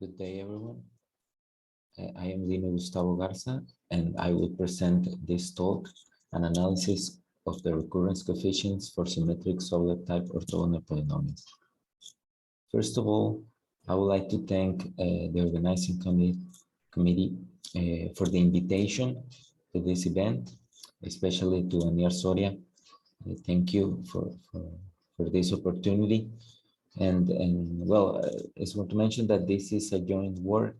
Good day, everyone. I am Lino Gustavo Garza, and I will present this talk, an analysis of the recurrence coefficients for symmetric solid type orthogonal polynomials. First of all, I would like to thank the organizing committee for the invitation to this event, especially to Anier Soria. Thank you for this opportunity. And well, it's worth to mention that this is a joint work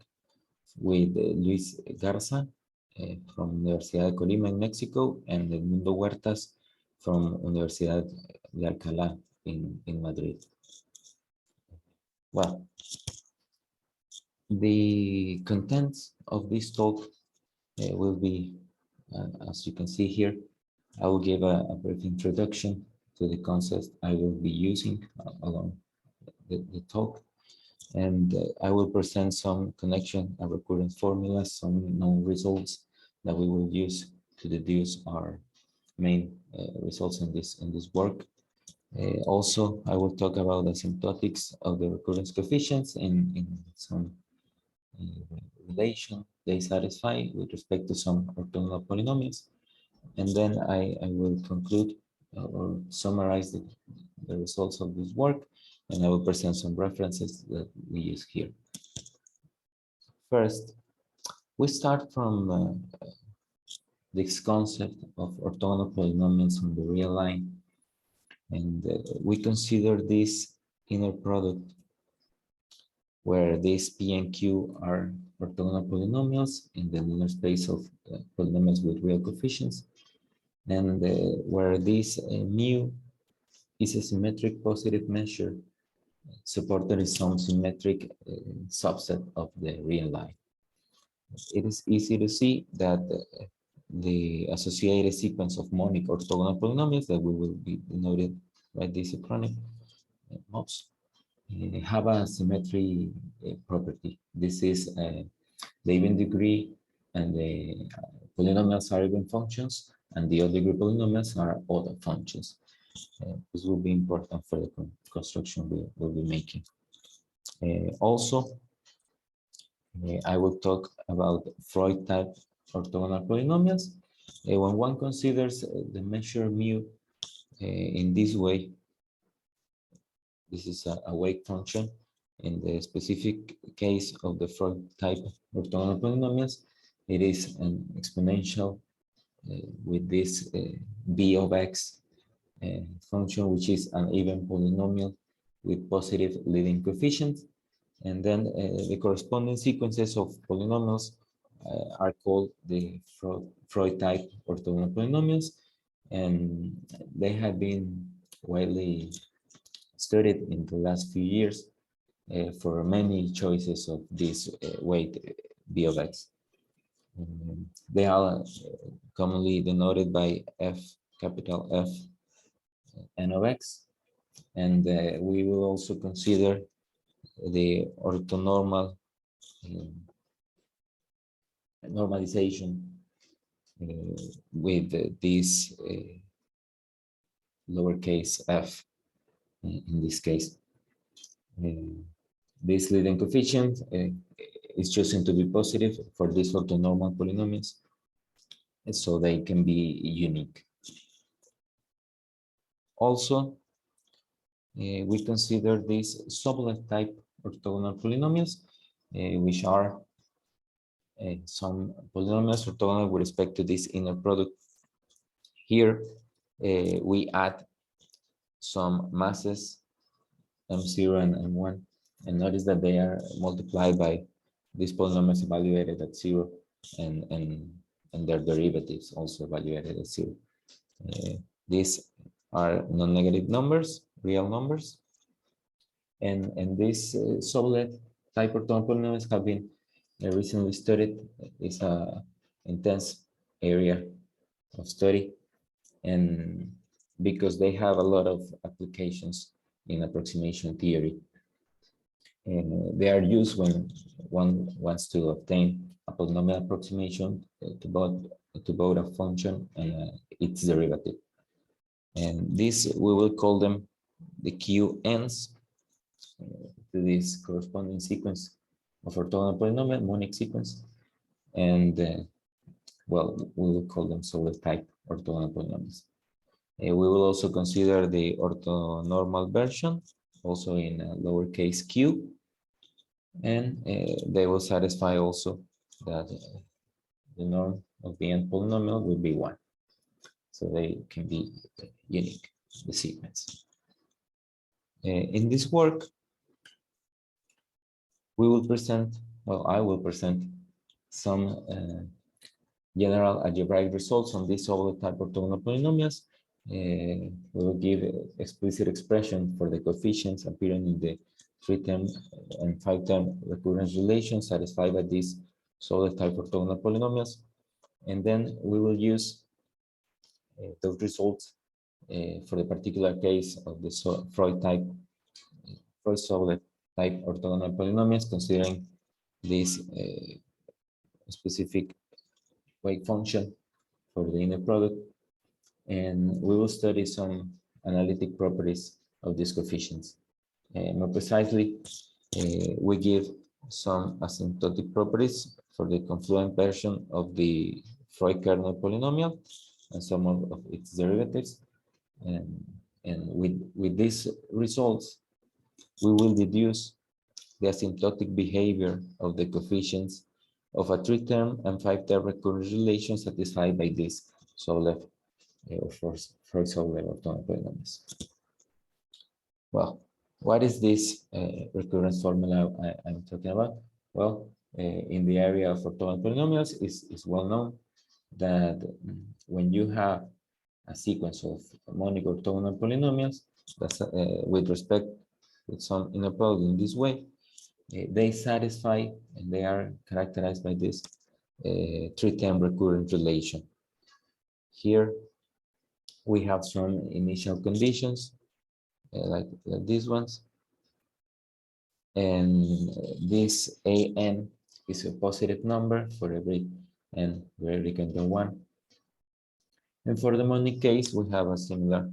with Luis Garza from Universidad de Colima in Mexico and Edmundo Huertas from Universidad de Alcalá in Madrid. Well, the contents of this talk will be, as you can see here, I will give a brief introduction to the concepts I will be using along the talk, and I will present some connection and recurrence formulas, some known results that we will use to deduce our main results in this work. Also, I will talk about the asymptotics of the recurrence coefficients in some relation they satisfy with respect to some orthogonal polynomials, and then I will conclude or summarize the results of this work, and I will present some references that we use here. First, we start from this concept of orthogonal polynomials on the real line, and we consider this inner product where these P and Q are orthogonal polynomials in the linear space of polynomials with real coefficients, and where this mu is a symmetric positive measure supported in some symmetric subset of the real line. It is easy to see that the associated sequence of monic orthogonal polynomials that we will be denoted by this acronym MOPS have a symmetry property. This is the even degree, and the polynomials are even functions, and the odd degree polynomials are odd functions. This will be important for the construction we will be making. Also, I will talk about Freud type orthogonal polynomials. When one considers the measure mu in this way, this is a wave function. In the specific case of the Freud type orthogonal polynomials, it is an exponential with this b of x function, which is an even polynomial with positive leading coefficients, and then the corresponding sequences of polynomials are called the Freud type orthogonal polynomials, and they have been widely studied in the last few years for many choices of this weight b of x. They are commonly denoted by f, capital F, n of x, and we will also consider the orthonormal normalization with this lowercase f in this case. This leading coefficient is chosen to be positive for these orthonormal polynomials, and so they can be unique. Also, we consider these sublet type orthogonal polynomials, which are some polynomials orthogonal with respect to this inner product. Here, we add some masses m0 and m1, and notice that they are multiplied by these polynomials evaluated at 0, and their derivatives also evaluated at 0. These are non-negative numbers, real numbers, and these sublet type orthogonal polynomials have been recently studied. It's an intense area of study, and because they have a lot of applications in approximation theory. And they are used when one wants to obtain a polynomial approximation to both a function and its derivative. And this, we will call them the QNs to this corresponding sequence of orthogonal polynomial, monic sequence, and well, we will call them solid type orthogonal polynomials. We will also consider the orthonormal version, also in lowercase q, and they will satisfy also that the norm of the n polynomial will be 1. So they can be unique, the sequence. In this work, we will present, well, I will present some general algebraic results on these solid type orthogonal polynomials. We will give explicit expression for the coefficients appearing in the 3-term and 5-term recurrence relations satisfied by these solid type orthogonal polynomials. And then we will use those results for the particular case of the Freud solid type orthogonal polynomials, considering this specific wave function for the inner product. And we will study some analytic properties of these coefficients. More precisely, we give some asymptotic properties for the confluent version of the Freud kernel polynomial and some of its derivatives. And with these results, we will deduce the asymptotic behavior of the coefficients of a 3-term and 5-term recurrence relation satisfied by this Sobolev Freud Sobolev orthogonal polynomials. Well, what is this recurrence formula I'm talking about? Well, in the area of orthogonal polynomials, it's well known that when you have a sequence of monic orthogonal polynomials that's with respect with some inner product in this way, they satisfy and they are characterized by this 3-term recurrent relation. Here we have some initial conditions like these ones, and this an is a positive number for every n greater than 1. And for the monic case, we have a similar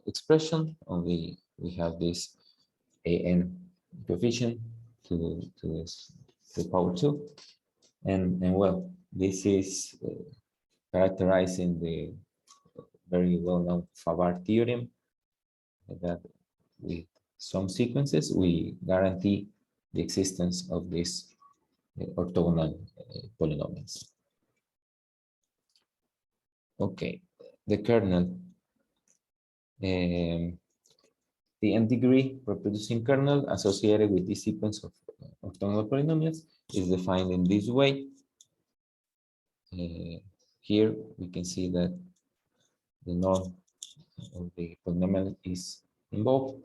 expression, only we have this an coefficient to the power 2. And well, this is characterizing the very well-known Favart theorem that with some sequences, we guarantee the existence of these orthogonal polynomials. Okay, the kernel. The n-degree reproducing kernel associated with this sequence of orthogonal polynomials is defined in this way. Here we can see that the norm of the polynomial is involved,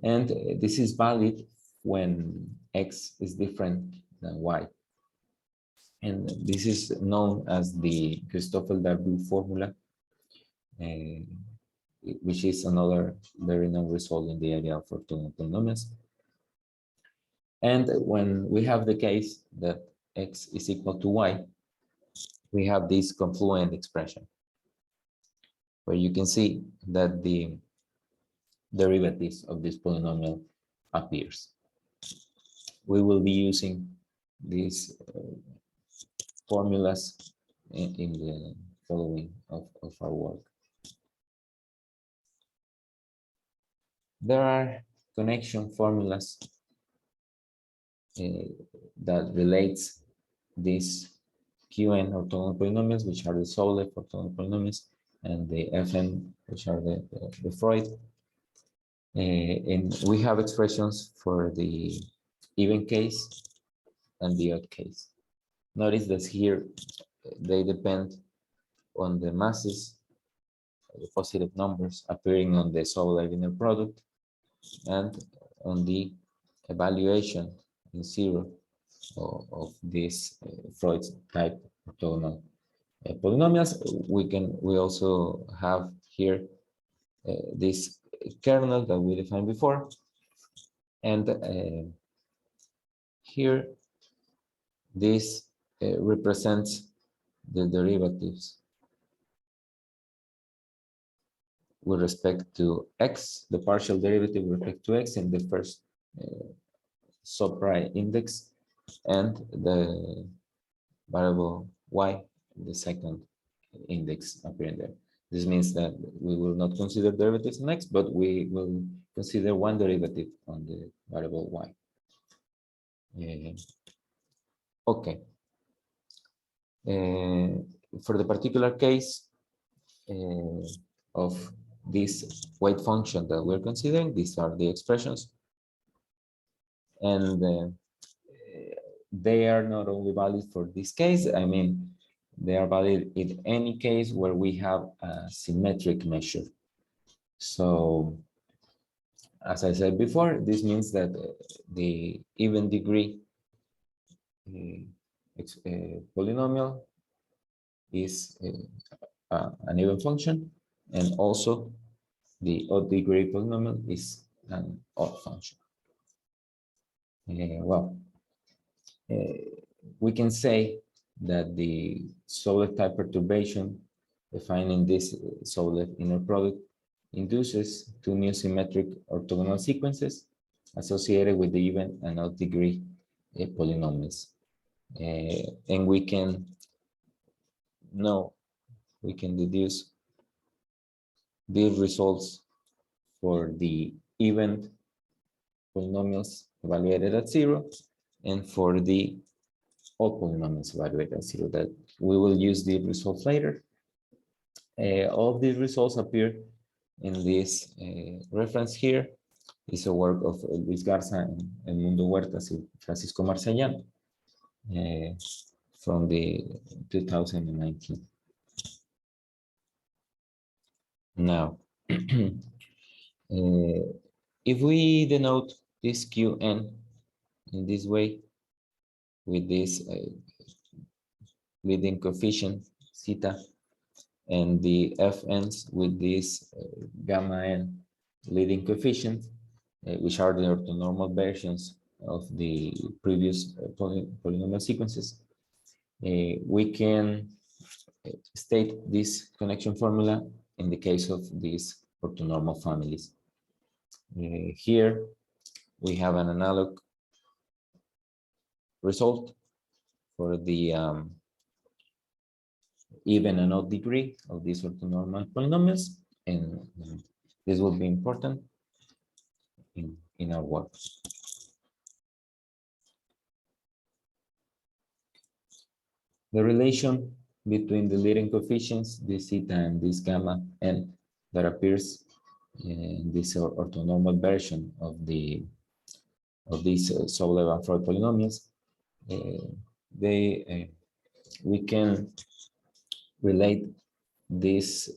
and this is valid when x is different than y. And this is known as the Christoffel-Darboux formula, which is another very known result in the area of orthogonal polynomials. And when we have the case that x is equal to y, we have this confluent expression, where you can see that the derivatives of this polynomial appears. We will be using these formulas in the following of our work. There are connection formulas that relates these Qn orthogonal polynomials, which are the Sobolev orthogonal polynomials, and the Fn, which are the Freud. And we have expressions for the even case and the odd case. Notice that here they depend on the masses, the positive numbers appearing on the Sobolev inner product, and on the evaluation in 0 of this Freud type orthogonal polynomials. We also have here this kernel that we defined before, and here this represents the derivatives with respect to x, the partial derivative with respect to x in the first subprime index and the variable y, the second index appearing there. This means that we will not consider derivatives on x, but we will consider one derivative on the variable y. Okay. For the particular case of this weight function that we're considering, these are the expressions, and they are not only valid for this case. I mean, they are valid in any case where we have a symmetric measure. So, as I said before, this means that the even degree polynomial is an even function, and also the odd degree polynomial is an odd function. We can say that the Sobolev type perturbation defined in this Sobolev inner product induces two new symmetric orthogonal sequences associated with the even and odd degree polynomials. And we can deduce the results for the even polynomials evaluated at 0 and for the odd polynomials evaluated at 0. That we will use the results later. All of these results appear in this reference here. It's a work of Luis Garza and Mundo Huertas y Francisco Marcellán from the 2019. Now, if we denote this Qn in this way, with this leading coefficient theta, and the Fn's with this gamma n leading coefficient, which are the orthonormal versions of the previous polynomial sequences, we can state this connection formula in the case of these orthonormal families. Here we have an analog result for the even and odd degree of these orthonormal polynomials, and this will be important in our work. The relation between the leading coefficients, this theta and this gamma n, that appears in this orthonormal version of these Sobolev and Freud polynomials, we can relate this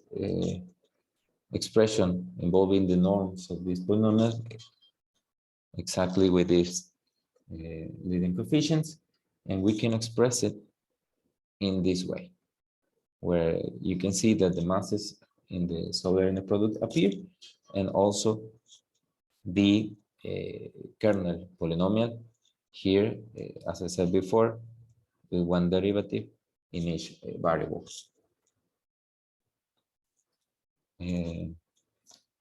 expression involving the norms of these polynomials exactly with these leading coefficients, and we can express it in this way, where you can see that the masses in the Sobolev inner product appear, and also the kernel polynomial here, as I said before, with one derivative in each variable.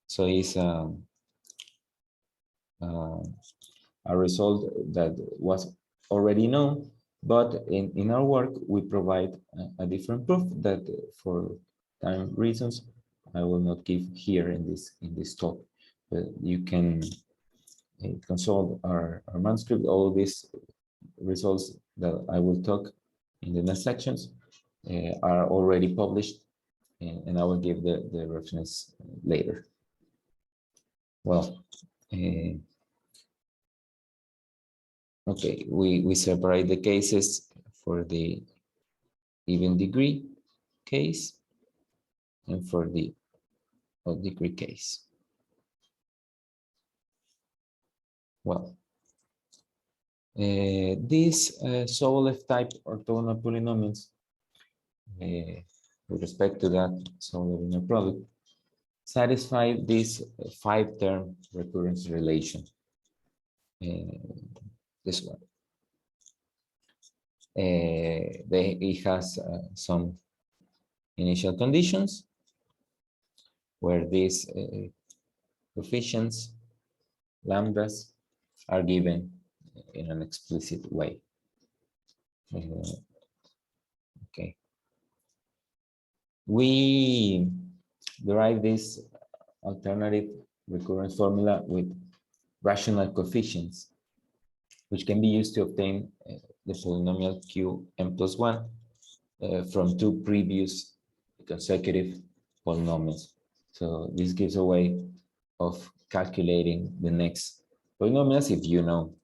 So it's a result that was already known, but in our work we provide a different proof that, for time reasons, I will not give here in this talk. But you can consult our manuscript. All of these results that I will talk in the next sections are already published, and I will give the reference later. Well, okay, we separate the cases for the even degree case and for the odd degree case. Well, these Sobolev type orthogonal polynomials, with respect to that Sobolev inner product, satisfy this 5-term recurrence relation. This one. It has some initial conditions where these coefficients, lambdas, are given in an explicit way. Okay. We derive this alternative recurrence formula with rational coefficients, which can be used to obtain the polynomial Qn plus 1 from two previous consecutive polynomials. So this gives a way of calculating the next polynomials if you know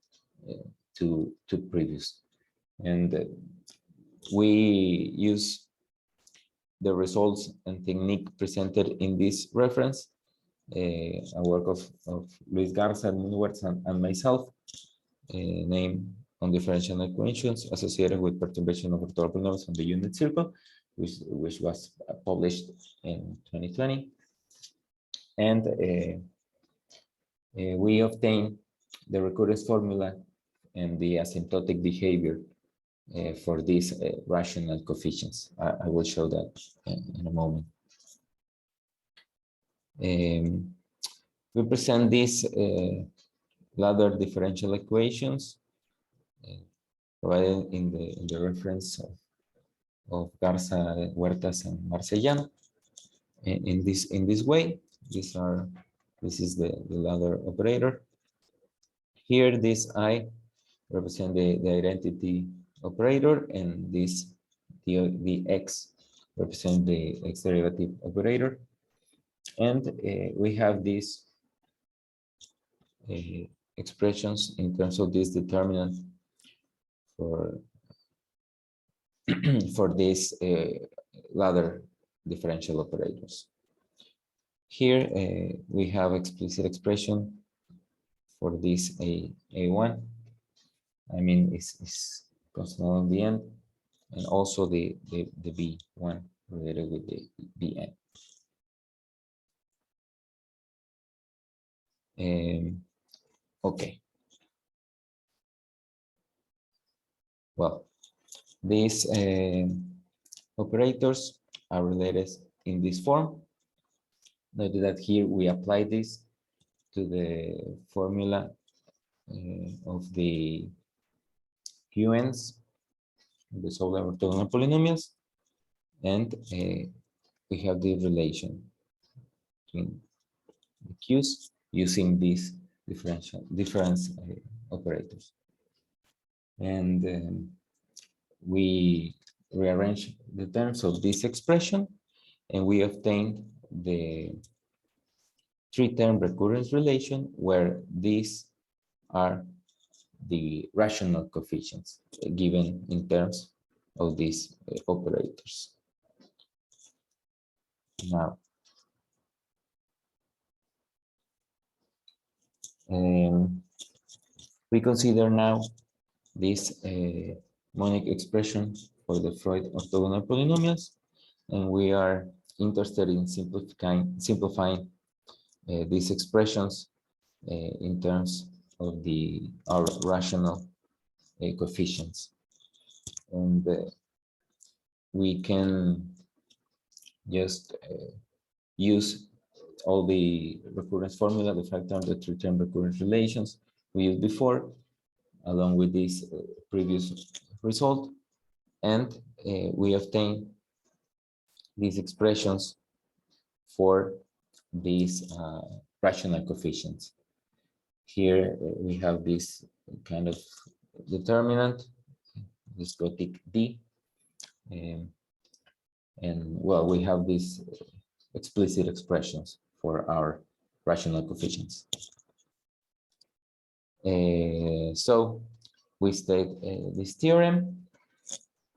two previous. And we use the results and technique presented in this reference, a work of Luis Garza, and myself, named on differential equations associated with perturbation of orthogonal polynomials on the unit circle, which was published in 2020. And we obtain the recurrence formula and the asymptotic behavior for these rational coefficients. I will show that in a moment. We present these ladder differential equations provided in the reference of Garza, Huertas, and Marcellan. In this way, this is the ladder operator. Here, this I represent the identity operator, and this the x represent the x derivative operator. And we have these expressions in terms of this determinant for for these ladder differential operators. Here we have explicit expression for this A1. I mean, it's constant on the end, and also the B1 related with the Bn. Okay. Well, these operators are related in this form. Note that here we apply this to the formula of the QNs, the solar orthogonal polynomials, and we have the relation between the Qs using these difference operators. And we rearrange the terms of this expression, and we obtain the three-term recurrence relation where these are the rational coefficients given in terms of these operators. Now, we consider now this monic expression for the Freud orthogonal polynomials, and we are interested in simplifying these expressions in terms of our rational coefficients. And we can just use all the recurrence formula, the 5-term, the 3-term recurrence relations we used before, along with this previous result, and we obtain these expressions for these rational coefficients. Here we have this kind of determinant, this Gothic D, and well, we have these explicit expressions for our rational coefficients. So we state this theorem.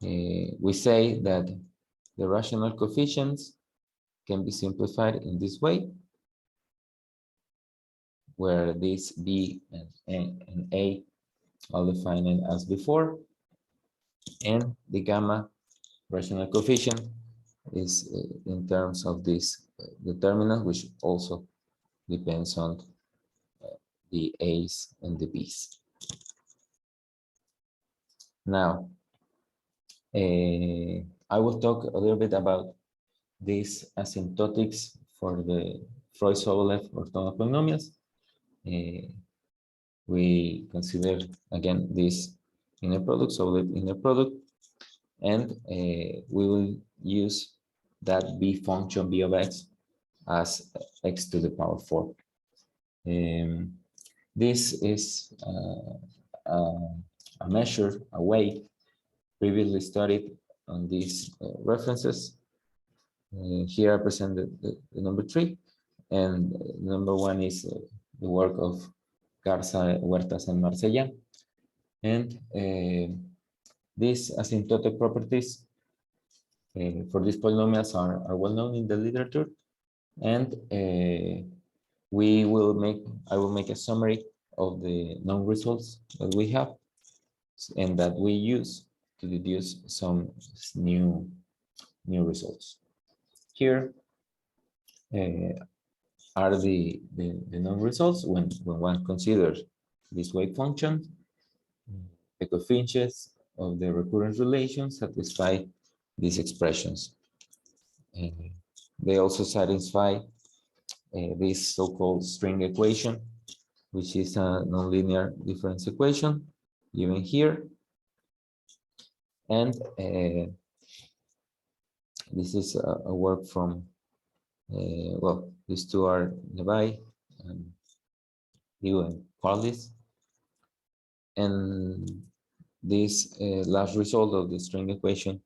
We say that the rational coefficients can be simplified in this way, where this B and A are defined as before, and the gamma rational coefficient is in terms of this determinant, which also depends on the A's and the B's. Now, I will talk a little bit about these asymptotics for the Freud-Sobolev orthogonal polynomials. We consider again these inner product, so the inner product, and we will use that b function b of x as x to the power 4. This is a measure, a weight previously studied on these references. Here I present the number 3, and number 1 is the work of Garza, Huertas, and Marsella. And these asymptotic properties for these polynomials are well known in the literature, and I will make a summary of the known results that we have and that we use to deduce some new results. Here are the known results when one considers this wave function. The coefficients of the recurrence relation satisfy these expressions. They also satisfy this so-called string equation, which is a nonlinear difference equation given here. And this is a work from, well, these two are Levi and Hugh and Carlis. And this last result of the string equation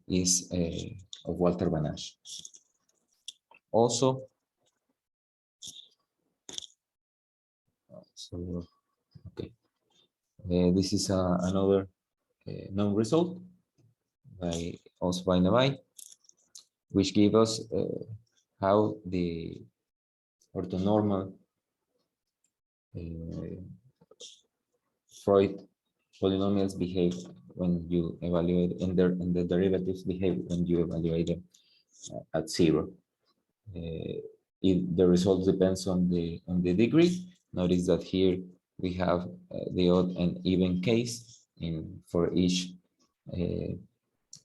is of Walter Banach. Also, so okay, this is another known result also by Levi, which gave us how the orthonormal Freud polynomials behave when you evaluate, and the derivatives behave when you evaluate them at 0. If the result depends on the degree, notice that here we have the odd and even case for each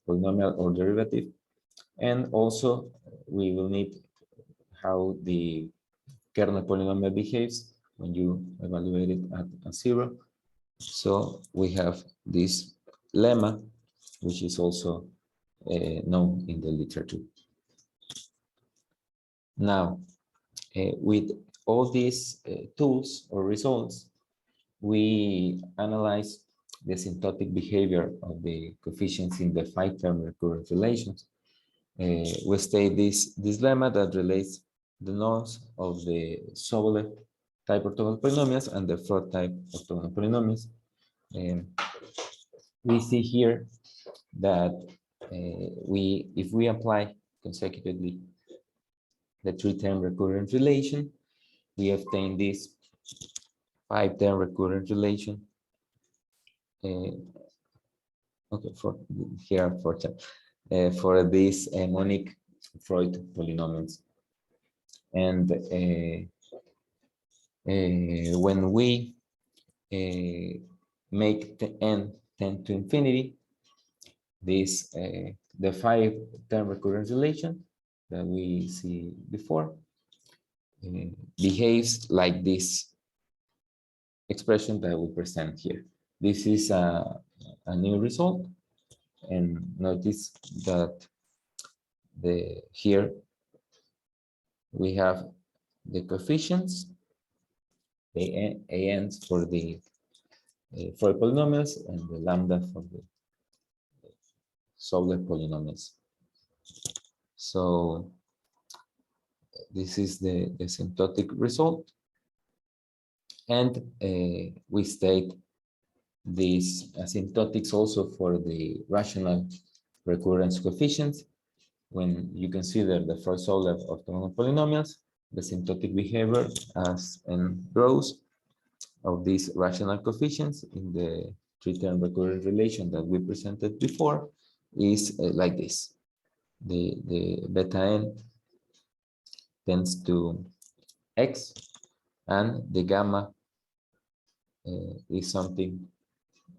polynomial or derivative, and also we will need how the kernel polynomial behaves when you evaluate it at 0. So we have this lemma, which is also known in the literature. Now, with all these tools or results, we analyze the asymptotic behavior of the coefficients in the 5-term recurrent relations. We state this lemma that relates the norms of the Sobolev type orthogonal polynomials and the Freud type orthogonal polynomials. We see here that if we apply consecutively the 3-term recurrent relation, we obtain this 5-term recurrent relation. Okay, here are 4 terms for these monic Freud polynomials. And when we make the n tend to infinity, this the 5-term recurrence relation that we see before behaves like this expression that we present here. This is a new result, and notice that here we have the coefficients, the ANs for the Freud polynomials, and the lambda for the Sobolev polynomials. So this is the asymptotic result, and we state these asymptotics also for the rational recurrence coefficients. When you consider the first Sobolev orthogonal polynomials, the asymptotic behavior as n grows of these rational coefficients in the 3-term recurrent relation that we presented before is like this. The beta n tends to x, and the gamma is something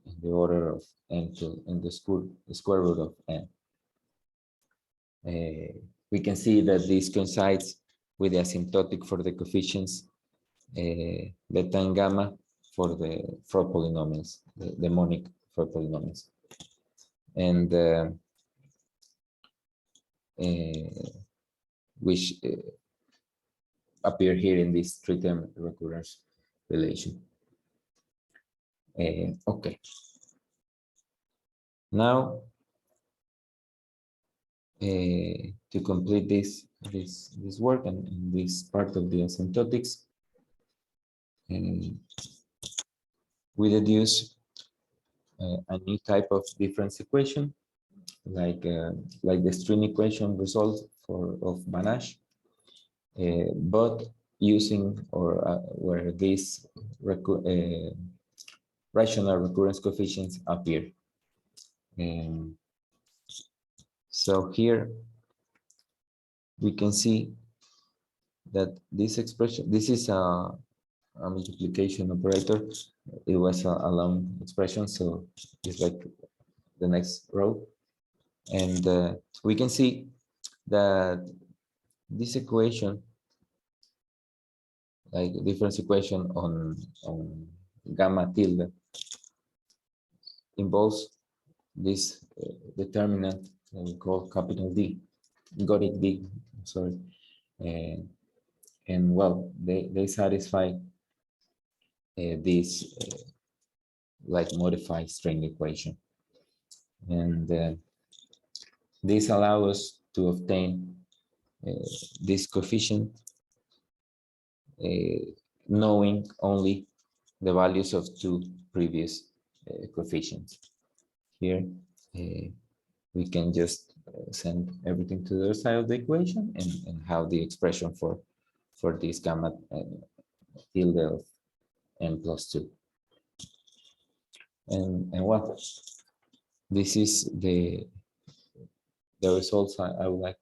in the order of n to the square root of n. We can see that this coincides with the asymptotic for the coefficients beta and gamma for the Freud polynomials, the monic for polynomials. And which appear here in this three-term recurrence relation. Okay. Now, to complete this work and this part of the asymptotics, we deduce a new type of difference equation, like the string equation result of Banach, but using where these rational recurrence coefficients appear. So here we can see that this expression, this is a multiplication operator. It was a long expression, so it's like the next row. And we can see that this equation, like the difference equation on gamma tilde, involves this determinant that we call capital D, Gothic D, sorry. And well, they satisfy this like modified string equation. And this allows us to obtain this coefficient knowing only the values of two previous coefficients. Here we can just send everything to the other side of the equation and have the expression for this gamma tilde of n plus 2. And what? This is the results I would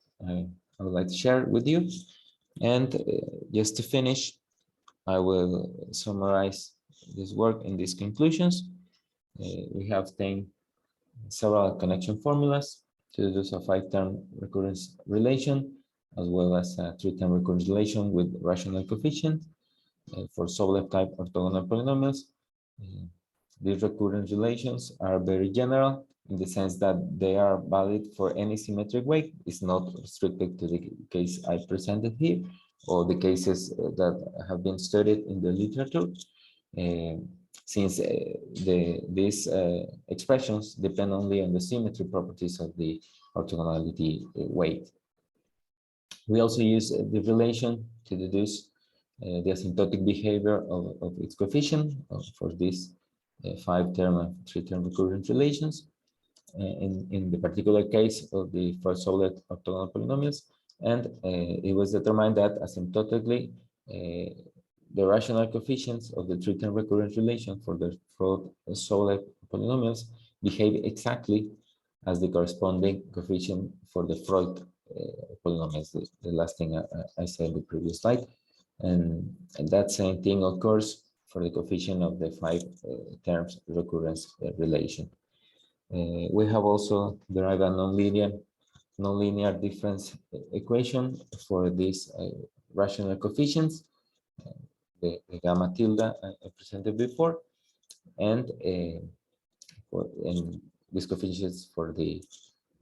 like to share with you. And just to finish, I will summarize this work in these conclusions. We have obtained several connection formulas to deduce a 5-term recurrence relation, as well as a 3-term recurrence relation with rational coefficient for Sobolev type orthogonal polynomials. These recurrence relations are very general in the sense that they are valid for any symmetric weight. It's not restricted to the case I presented here or the cases that have been studied in the literature, since these expressions depend only on the symmetry properties of the orthogonality weight. We also use the relation to deduce the asymptotic behavior of its coefficient for this 5-term and 3-term recurrent relations. In the particular case of the first Sobolev orthogonal polynomials, and it was determined that asymptotically the rational coefficients of the 3-term recurrent relation for the Sobolev polynomials behave exactly as the corresponding coefficient for the Freud polynomials, the last thing I said in the previous slide. And that same thing occurs for the coefficient of the 5 terms recurrence relation. We have also derived a nonlinear difference equation for these rational coefficients, the gamma tilde I presented before, and these coefficients for the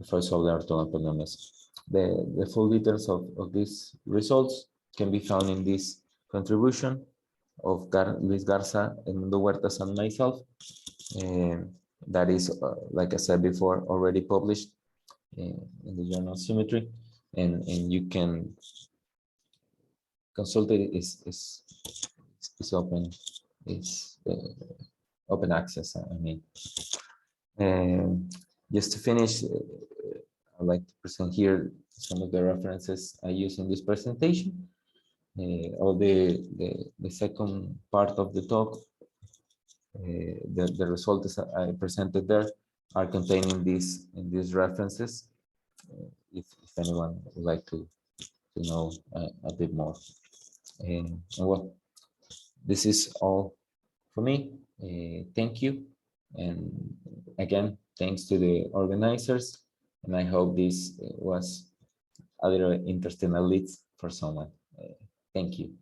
first Sobolev orthogonal polynomials. The full details of these results can be found in this contribution of Luis Garza, Edmundo Huertas, and myself. That is, like I said before, already published in the journal Symmetry, and you can consult it. It's open. It's open access. I mean, just to finish, I'd like to present here some of the references I use in this presentation. All the second part of the talk, the results I presented there are contained in these references. If anyone would like to know a bit more, and well, this is all for me. Thank you, and again, thanks to the organizers, and I hope this was a little interesting, at least for someone. Thank you.